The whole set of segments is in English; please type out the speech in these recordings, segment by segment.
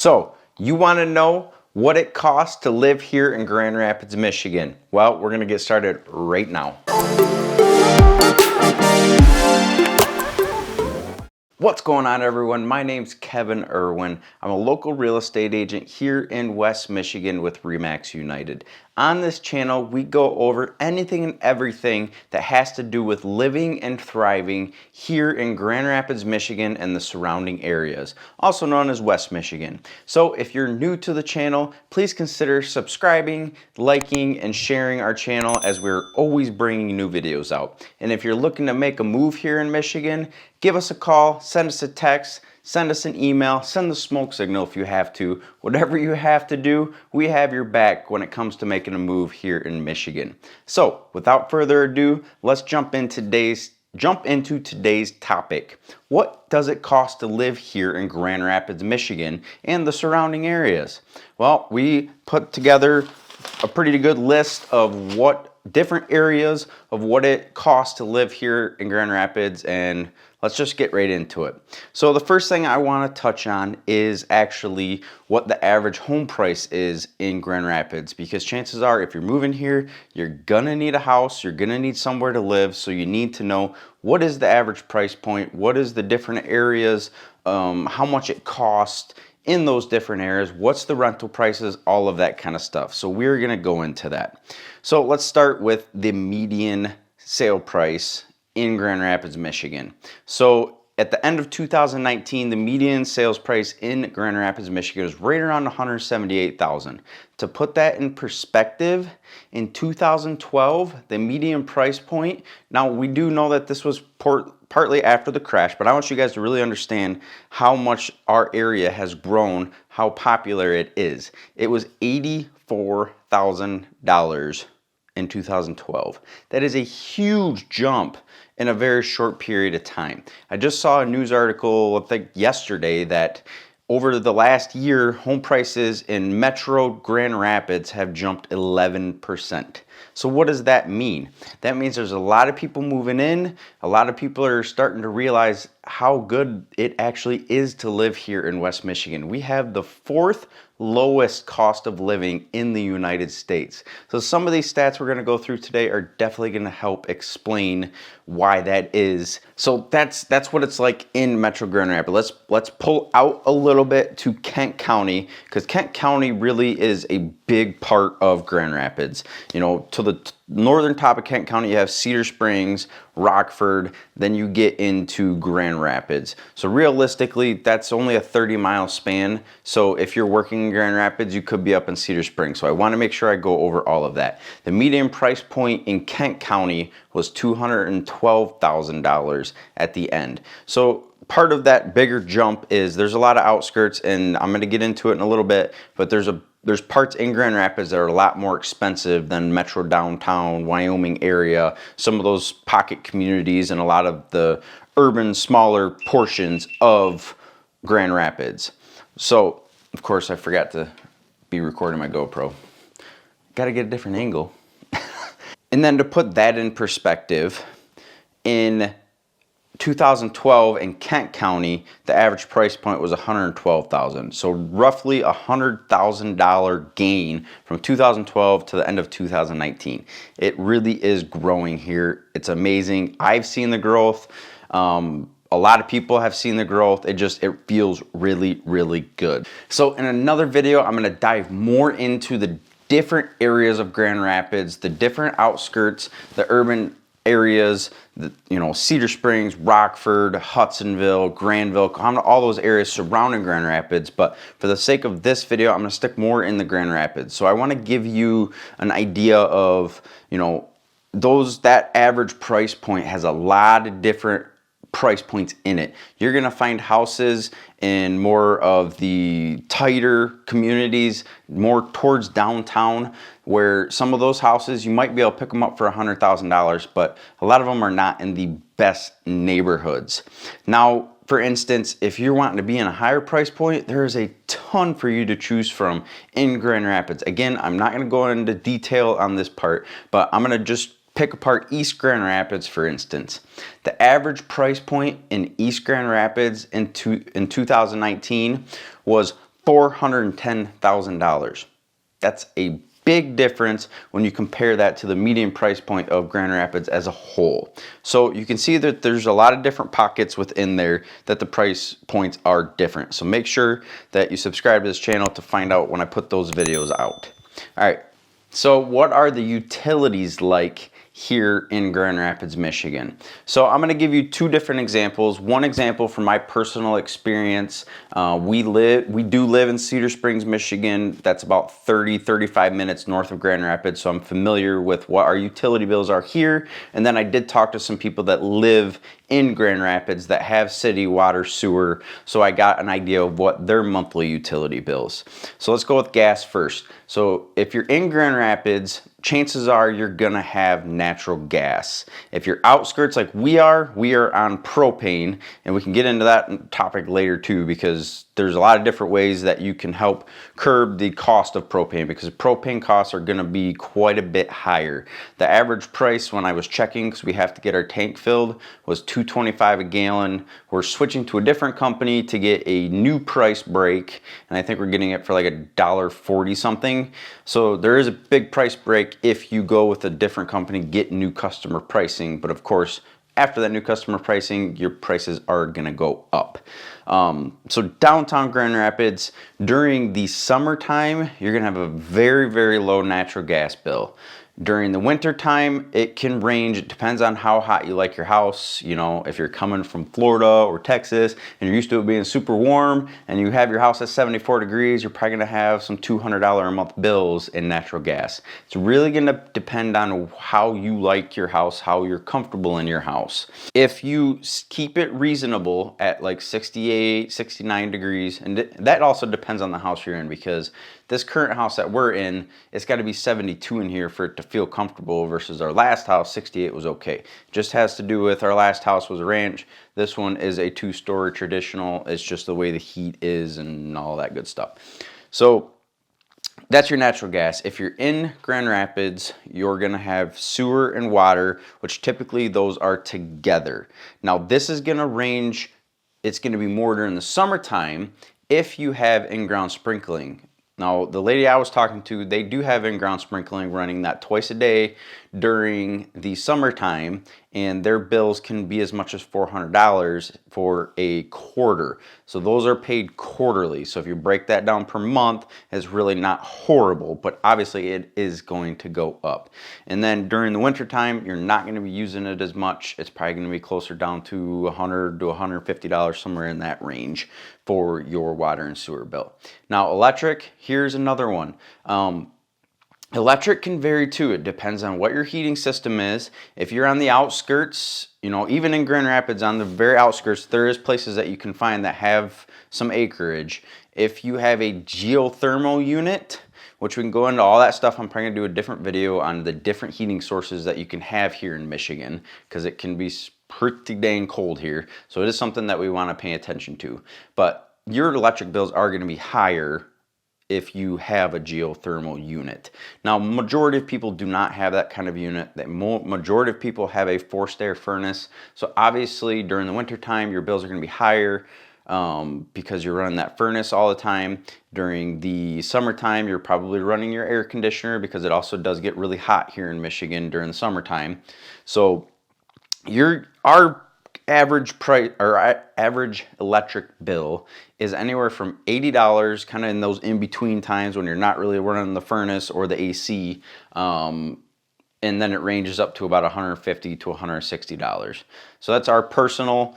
So, you want to know what it costs to live here in Grand Rapids, Michigan? Well, we're going to get started right now. What's going on, everyone? My name's Kevin Irwin. I'm a local real estate agent here in West Michigan with RE/MAX United. On this channel, we go over anything and everything that has to do with living and thriving here in Grand Rapids, Michigan and the surrounding areas, also known as West Michigan. So if you're new to the channel, please consider subscribing, liking, and sharing our channel as we're always bringing new videos out. And if you're looking to make a move here in Michigan, give us a call, send us a text, send us an email, send the smoke signal if you have to. Whatever you have to do, we have your back when it comes to making a move here in Michigan. So, without further ado, let's jump into today's topic. What does it cost to live here in Grand Rapids, Michigan and the surrounding areas? Well, we put together a pretty good list of what different areas of what it costs to live here in Grand Rapids, and let's just get right into it. So the first thing I want to touch on is actually what the average home price is in Grand Rapids, because chances are if you're moving here, you're gonna need a house, you're gonna need somewhere to live, so you need to know what is the average price point, what is the different areas, how much it costs in those different areas, what's the rental prices, all of that kind of stuff. So we're gonna go into that. So let's start with the median sale price in Grand Rapids, Michigan. So at the end of 2019, the median sales price in Grand Rapids, Michigan was right around $178,000. To put that in perspective, in 2012, the median price point, now we do know that this was partly after the crash, but I want you guys to really understand how much our area has grown, how popular it is. It was $84,000 in 2012. That is a huge jump in a very short period of time. I just saw a news article, I think yesterday, that over the last year, home prices in Metro Grand Rapids have jumped 11%. So what does that mean? That means there's a lot of people moving in. A lot of people are starting to realize how good it actually is to live here in West Michigan. We have the fourth lowest cost of living in the United States. So some of these stats we're going to go through today are definitely going to help explain why that is. So that's what it's like in Metro Grand Rapids. Let's pull out a little bit to Kent County, because Kent County really is a big part of Grand Rapids. You know, to the northern top of Kent County, you have Cedar Springs, Rockford, then you get into Grand Rapids. So realistically, that's only a 30-mile span. So if you're working in Grand Rapids, you could be up in Cedar Springs. So I want to make sure I go over all of that. The median price point in Kent County was $212,000 at the end. So part of that bigger jump is there's a lot of outskirts, and I'm going to get into it in a little bit, but there's parts in Grand Rapids that are a lot more expensive than Metro Downtown, Wyoming area, some of those pocket communities, and a lot of the urban, smaller portions of Grand Rapids. So, of course, I forgot to be recording my GoPro. Got to get a different angle. And then to put that in perspective, in 2012 in Kent County, the average price point was $112,000. So roughly $100,000 gain from 2012 to the end of 2019. It really is growing here. It's amazing. I've seen the growth. A lot of people have seen the growth. It feels really, really good. So in another video, I'm going to dive more into the different areas of Grand Rapids, the different outskirts, the urban areas, Cedar Springs, Rockford, Hudsonville, Granville, all those areas surrounding Grand Rapids. But for the sake of this video, I'm going to stick more in the Grand Rapids. So I want to give you an idea of, that average price point has a lot of different price points in it. You're going to find houses in more of the tighter communities, more towards downtown, where some of those houses, you might be able to pick them up for $100,000, but a lot of them are not in the best neighborhoods. Now, for instance, if you're wanting to be in a higher price point, there is a ton for you to choose from in Grand Rapids. Again, I'm not going to go into detail on this part, but I'm going to just pick apart East Grand Rapids, for instance. The average price point in East Grand Rapids in 2019 was $410,000. That's a big difference when you compare that to the median price point of Grand Rapids as a whole. So you can see that there's a lot of different pockets within there that the price points are different. So make sure that you subscribe to this channel to find out when I put those videos out. All right, so what are the utilities like here in Grand Rapids, Michigan? So I'm going to give you two different examples. One example from my personal experience. We do live in Cedar Springs, Michigan. That's about 35 minutes north of Grand Rapids. So I'm familiar with what our utility bills are here. And then I did talk to some people that live in Grand Rapids that have city water, sewer. So I got an idea of what their monthly utility bills. So let's go with gas first. So if you're in Grand Rapids, chances are you're gonna have natural gas. If you're outskirts like we are on propane, and we can get into that topic later too, because there's a lot of different ways that you can help curb the cost of propane, because propane costs are gonna be quite a bit higher. The average price when I was checking, because we have to get our tank filled, was $2.25 a gallon. We're switching to a different company to get a new price break, and I think we're getting it for like $1.40 something. So there is a big price break if you go with a different company, get new customer pricing. But of course, after that new customer pricing, your prices are gonna go up. So downtown Grand Rapids, during the summertime, you're gonna have a very, very low natural gas bill. During the winter time, it can range. It depends on how hot you like your house. You know, if you're coming from Florida or Texas and you're used to it being super warm and you have your house at 74 degrees, you're probably gonna have some $200 a month bills in natural gas. It's really gonna depend on how you like your house, how you're comfortable in your house. If you keep it reasonable at like 68, 69 degrees, and that also depends on the house you're in, because this current house that we're in, it's got to be 72 in here for it to feel comfortable, versus our last house, 68 was okay. Just has to do with our last house was a ranch. This one is a 2-story traditional. It's just the way the heat is and all that good stuff. So that's your natural gas. If you're in Grand Rapids, you're gonna have sewer and water, which typically those are together. Now this is gonna range, it's gonna be more during the summertime if you have in-ground sprinkling. Now, the lady I was talking to, they do have in-ground sprinkling running that twice a day during the summertime, and their bills can be as much as $400 for a quarter. So those are paid quarterly. So if you break that down per month, it's really not horrible, but obviously it is going to go up. And then during the winter time, you're not going to be using it as much. It's probably going to be closer down to $100 to $150, somewhere in that range for your water and sewer bill. Now, electric, here's another one. Electric can vary too. It depends on what your heating system is. If you're on the outskirts, you know, even in Grand Rapids, on the very outskirts, there is places that you can find that have some acreage. If you have a geothermal unit, which we can go into all that stuff, I'm probably gonna do a different video on the different heating sources that you can have here in Michigan, because it can be pretty dang cold here. So it is something that we want to pay attention to. But your electric bills are going to be higher if you have a geothermal unit. Now, majority of people do not have that kind of unit. The majority of people have a forced air furnace. So obviously during the winter time, your bills are gonna be higher because you're running that furnace all the time. During the summertime, you're probably running your air conditioner, because it also does get really hot here in Michigan during the summertime. So our average price, or average electric bill, is anywhere from $80, kind of in those in-between times when you're not really running the furnace or the AC, and then it ranges up to about $150 to $160. So that's our personal,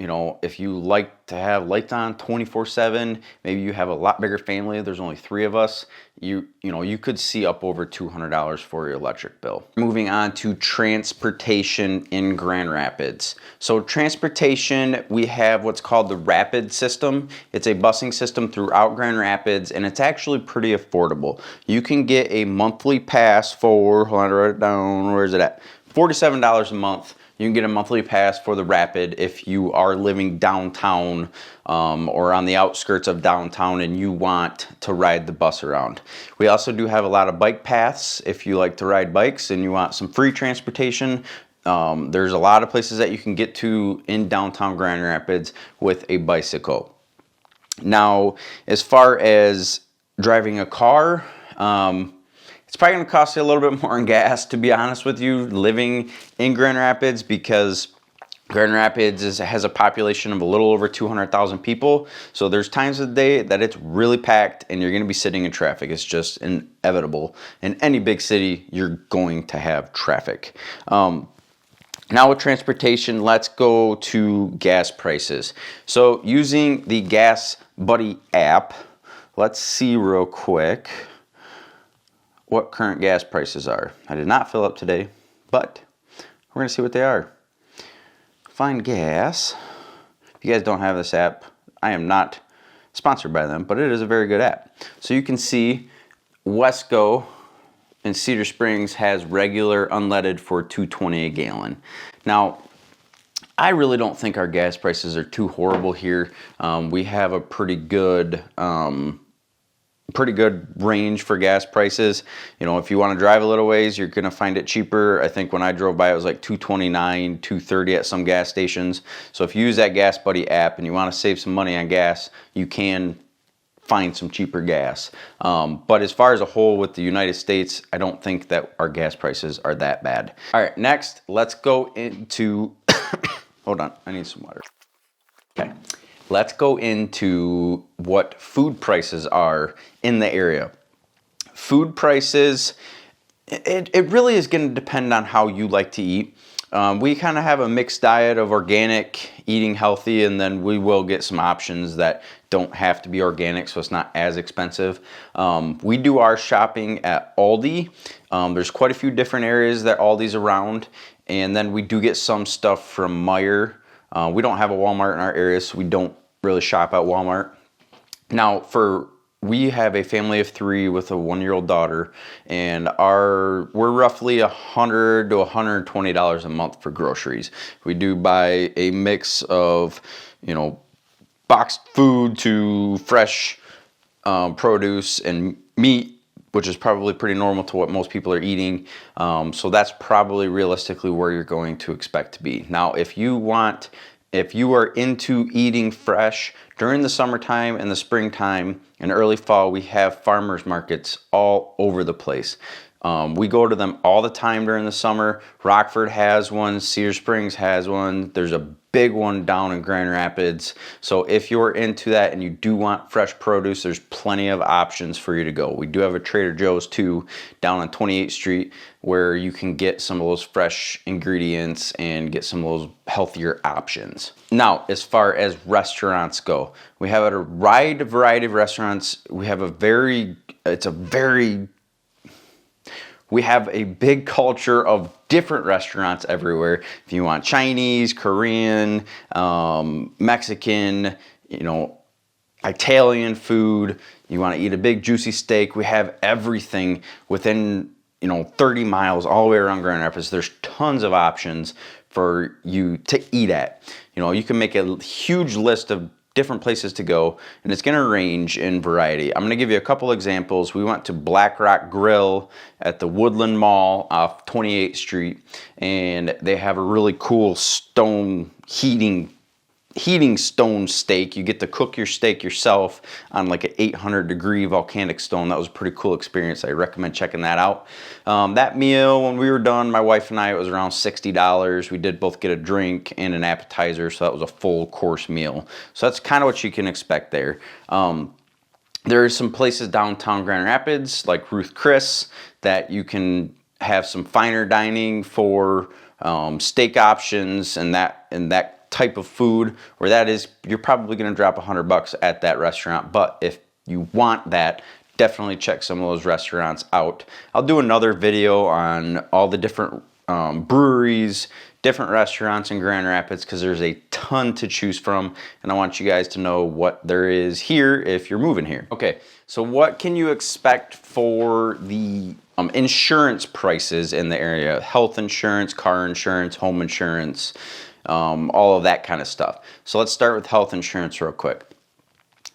you know, if you like to have lights on 24/7, maybe you have a lot bigger family, there's only 3 of us, you know, you could see up over $200 for your electric bill. Moving on to transportation in Grand Rapids. So transportation, we have what's called the Rapid system. It's a busing system throughout Grand Rapids, and it's actually pretty affordable. You can get a monthly pass for, hold on, write it down, where is it at? $47 a month. You can get a monthly pass for the Rapid if you are living downtown or on the outskirts of downtown and you want to ride the bus around. We also do have a lot of bike paths if you like to ride bikes and you want some free transportation. There's a lot of places that you can get to in downtown Grand Rapids with a bicycle. Now, as far as driving a car, it's probably going to cost you a little bit more in gas, to be honest with you, living in Grand Rapids, because Grand Rapids has a population of a little over 200,000 people. So there's times of the day that it's really packed and you're going to be sitting in traffic. It's just inevitable. In any big city, you're going to have traffic. Now with transportation, let's go to gas prices. So using the Gas Buddy app, let's see real quick what current gas prices are. I did not fill up today, but we're gonna see what they are. Find gas. If you guys don't have this app, I am not sponsored by them, but it is a very good app. So you can see Wesco in Cedar Springs has regular unleaded for $2.20 a gallon. Now, I really don't think our gas prices are too horrible here. We have a pretty good range for gas prices. You know, if you want to drive a little ways, you're going to find it cheaper. I think when I drove by, it was like $2.29, $2.30 at some gas stations. So if you use that Gas Buddy app and you want to save some money on gas, you can find some cheaper gas. But as far as a whole with the United States, I don't think that our gas prices are that bad. All right, next, let's go into, hold on, I need some water. Okay, let's go into what food prices are in the area. Food prices, it really is gonna depend on how you like to eat. We kind of have a mixed diet of organic, eating healthy, and then we will get some options that don't have to be organic, so it's not as expensive. We do our shopping at Aldi. There's quite a few different areas that Aldi's around, and then we do get some stuff from Meijer. We don't have a Walmart in our area, so we don't really shop at Walmart. Now, we have a family of 3 with a 1-year-old daughter, and we're roughly $100 to $120 a month for groceries. We do buy a mix of, you know, boxed food to fresh produce and meat, which is probably pretty normal to what most people are eating. So that's probably realistically where you're going to expect to be. Now, if you are into eating fresh, during the summertime and the springtime and early fall, we have farmers markets all over the place. We go to them all the time during the summer. Rockford has one, Cedar Springs has one. There's a big one down in Grand Rapids. So if you're into that and you do want fresh produce, there's plenty of options for you to go. We do have a Trader Joe's too down on 28th Street where you can get some of those fresh ingredients and get some of those healthier options. Now, as far as restaurants go, we have a wide variety of restaurants. We have a big culture of different restaurants everywhere. If you want Chinese, Korean, Mexican, you know, Italian food, you want to eat a big juicy steak, we have everything within, you know, 30 miles all the way around Grand Rapids. There's tons of options for you to eat at. You know, you can make a huge list of different places to go, and it's going to range in variety. I'm going to give you a couple examples. We went to Black Rock Grill at the Woodland Mall off 28th Street, and they have a really cool stone heating stone steak. You get to cook your steak yourself on like an 800-degree volcanic stone. That was a pretty cool experience. I recommend checking that out. That meal, when we were done, my wife and I, it was around $60. We did both get a drink and an appetizer, so that was a full course meal. So that's kind of what you can expect there. There are some places downtown Grand Rapids, like Ruth Chris, that you can have some finer dining for steak options and that type of food, where that is, you're probably going to drop $100 at that restaurant. But if you want that, definitely check some of those restaurants out. I'll do another video on all the different breweries, different restaurants in Grand Rapids, because there's a ton to choose from, and I want you guys to know what there is here if you're moving here. Okay, so what can you expect for the insurance prices in the area? Health insurance, car insurance, home insurance, all of that kind of stuff. So let's start with health insurance real quick.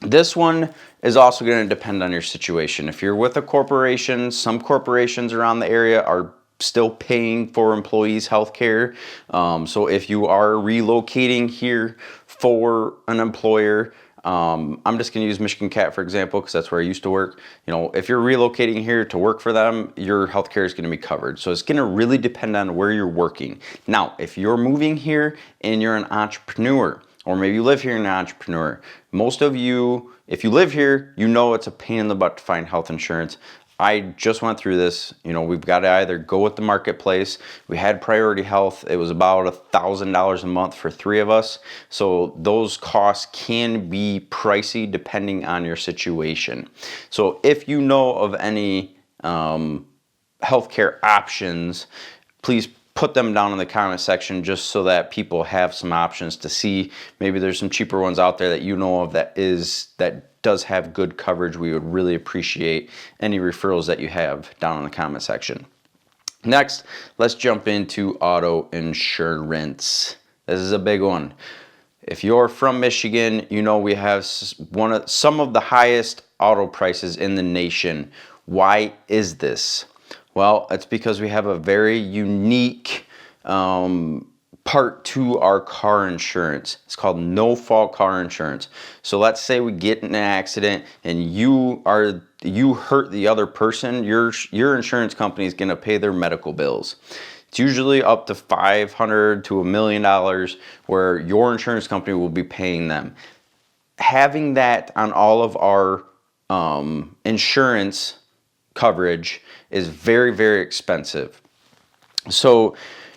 This one is also going to depend on your situation. If you're with a corporation, some corporations around the area are still paying for employees' health care. So if you are relocating here for an employer, I'm just going to use Michigan Cat, for example, because that's where I used to work. You know, if you're relocating here to work for them, your healthcare is going to be covered. So it's going to really depend on where you're working. Now, if you're moving here and you're an entrepreneur, or maybe you live here and you're an entrepreneur, most of you, if you live here, you know it's a pain in the butt to find health insurance. I just went through this. You know, we've got to either go with the marketplace. We had Priority Health. It was about $1,000 a month for 3 of us. So those costs can be pricey depending on your situation. So if you know of any healthcare options, please put them down in the comment section just so that people have some options to see. Maybe there's some cheaper ones out there that you know of that does have good coverage. We would really appreciate any referrals that you have down in the comment section. Next, let's jump into auto insurance. This is a big one. If you're from Michigan, you know we have some of the highest auto prices in the nation. Why is this? Well, it's because we have a very unique part to our car insurance. It's called no-fault car insurance. So let's say we get in an accident and you hurt the other person, your insurance company is going to pay their medical bills. It's usually up to $500 to $1 million where your insurance company will be paying them. Having that on all of our insurance coverage is very, very expensive. So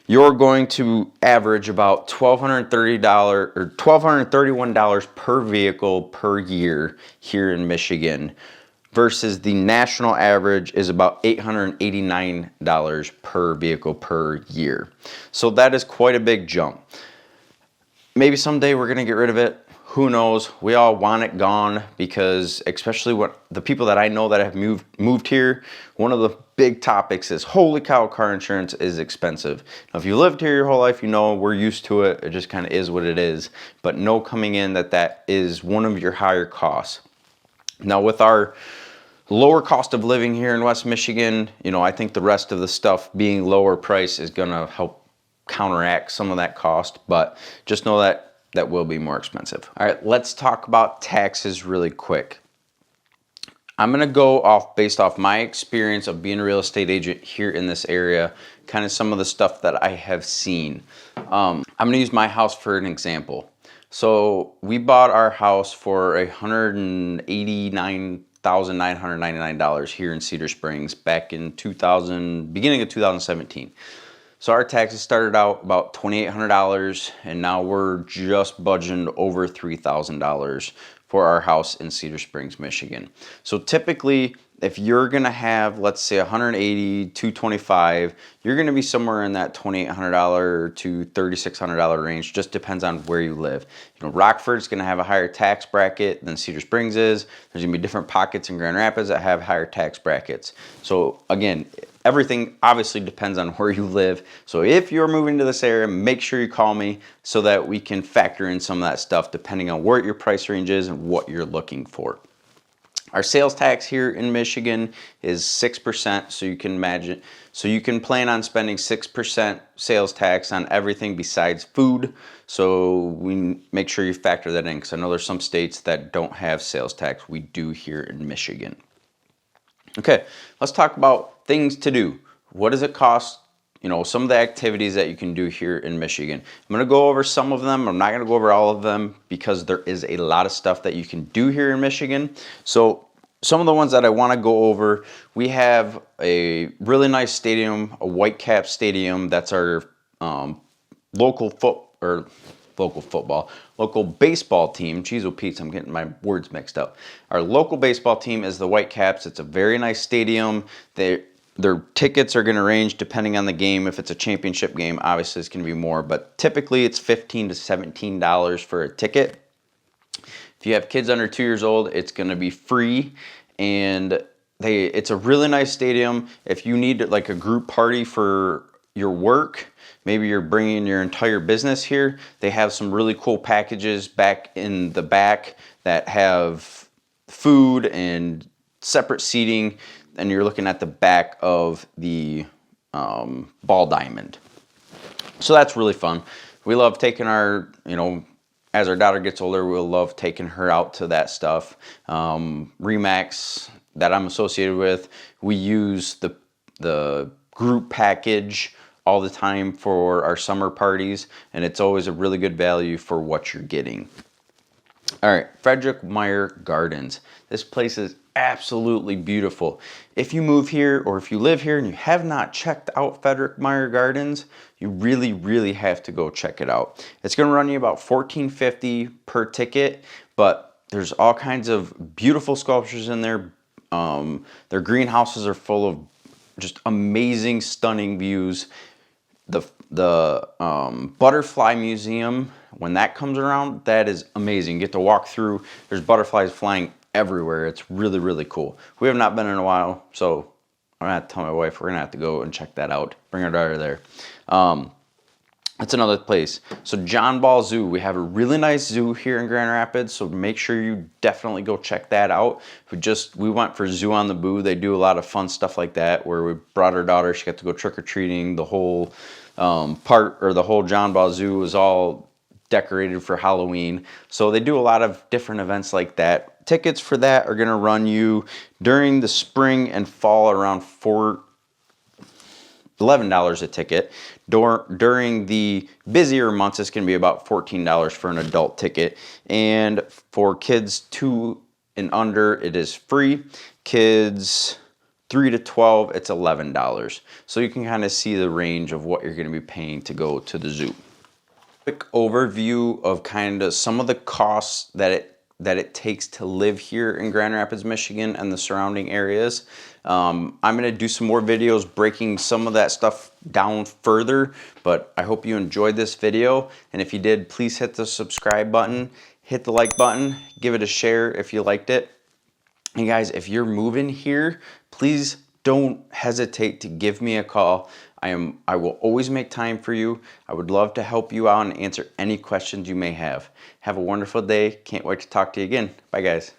you're going to average about $1,230 or $1,231 per vehicle per year here in Michigan, versus the national average is about $889 per vehicle per year. So that is quite a big jump. Maybe someday we're going to get rid of it. Who knows? We all want it gone, because especially what the people that I know that have moved here, one of the big topics is, holy cow, car insurance is expensive. Now, if you lived here your whole life, you know we're used to it. It just kind of is what it is. But know coming in that is one of your higher costs. Now, with our lower cost of living here in West Michigan, you know, I think the rest of the stuff being lower price is going to help counteract some of that cost. But just know that will be more expensive. All right, let's talk about taxes really quick. I'm gonna go based off my experience of being a real estate agent here in this area, kind of some of the stuff that I have seen. I'm gonna use my house for an example. So we bought our house for $189,999 here in Cedar Springs back in beginning of 2017. So our taxes started out about $2,800, and now we're just budgeting over $3,000 for our house in Cedar Springs, Michigan. So typically, if you're gonna have, let's say, $180,000, $225,000, you're gonna be somewhere in that $2,800 to $3,600 range. Just depends on where you live. You know, Rockford's gonna have a higher tax bracket than Cedar Springs is. There's gonna be different pockets in Grand Rapids that have higher tax brackets. So again, everything obviously depends on where you live. So if you're moving to this area, make sure you call me so that we can factor in some of that stuff depending on where your price range is and what you're looking for. Our sales tax here in Michigan is 6%, so you can plan on spending 6% sales tax on everything besides food. So we make sure you factor that in, because I know there's some states that don't have sales tax. We do here in Michigan. Okay, let's talk about things to do. What does it cost? You know, some of the activities that you can do here in Michigan. I'm going to go over some of them. I'm not going to go over all of them because there is a lot of stuff that you can do here in Michigan. So some of the ones that I want to go over, we have a really nice stadium, a Whitecap stadium. That's our local baseball team. Jeez, oh Pete, I'm getting my words mixed up. Our local baseball team is the Whitecaps. It's a very nice stadium. Their tickets are going to range depending on the game. If it's a championship game, obviously it's going to be more, but typically it's $15 to $17 for a ticket. If you have kids under 2 years old, it's going to be free, and it's a really nice stadium. If you need like a group party for your work, maybe you're bringing your entire business here, they have some really cool packages back in the back that have food and separate seating, and you're looking at the back of the ball diamond. So that's really fun. We love taking our, as our daughter gets older, we'll love taking her out to that stuff. Remax that I'm associated with, we use the group package all the time for our summer parties, and it's always a really good value for what you're getting. All right, Frederick Meyer Gardens. This place is absolutely beautiful. If you move here or if you live here and you have not checked out Frederick Meyer Gardens, you really have to go check it out. It's going to run you about $14.50 per ticket, but there's all kinds of beautiful sculptures in there. Their greenhouses are full of just amazing, stunning views. The butterfly museum, when that comes around, that is amazing. You get to walk through. There's butterflies flying everywhere. It's really cool. We have not been in a while, so I'm gonna have to tell my wife we're gonna have to go and check that out. Bring our daughter there. That's another place. So John Ball Zoo, we have a really nice zoo here in Grand Rapids, so make sure you definitely go check that out. We went for Zoo on the Boo. They do a lot of fun stuff like that, where we brought our daughter. She got to go trick-or-treating. The whole the whole John Ball Zoo was all decorated for Halloween. So they do a lot of different events like that. Tickets for that are gonna run you during the spring and fall around $11 a ticket. During the busier months, it's going to be about $14 for an adult ticket. And for kids 2 and under, it is free. Kids 3 to 12, it's $11. So you can kind of see the range of what you're going to be paying to go to the zoo. Quick overview of kind of some of the costs that it takes to live here in Grand Rapids, Michigan and the surrounding areas. I'm going to do some more videos breaking some of that stuff down further, but I hope you enjoyed this video. And if you did, please hit the subscribe button, hit the like button, give it a share if you liked it. And guys, if you're moving here, please don't hesitate to give me a call. I will always make time for you. I would love to help you out and answer any questions you may have. Have a wonderful day. Can't wait to talk to you again. Bye, guys.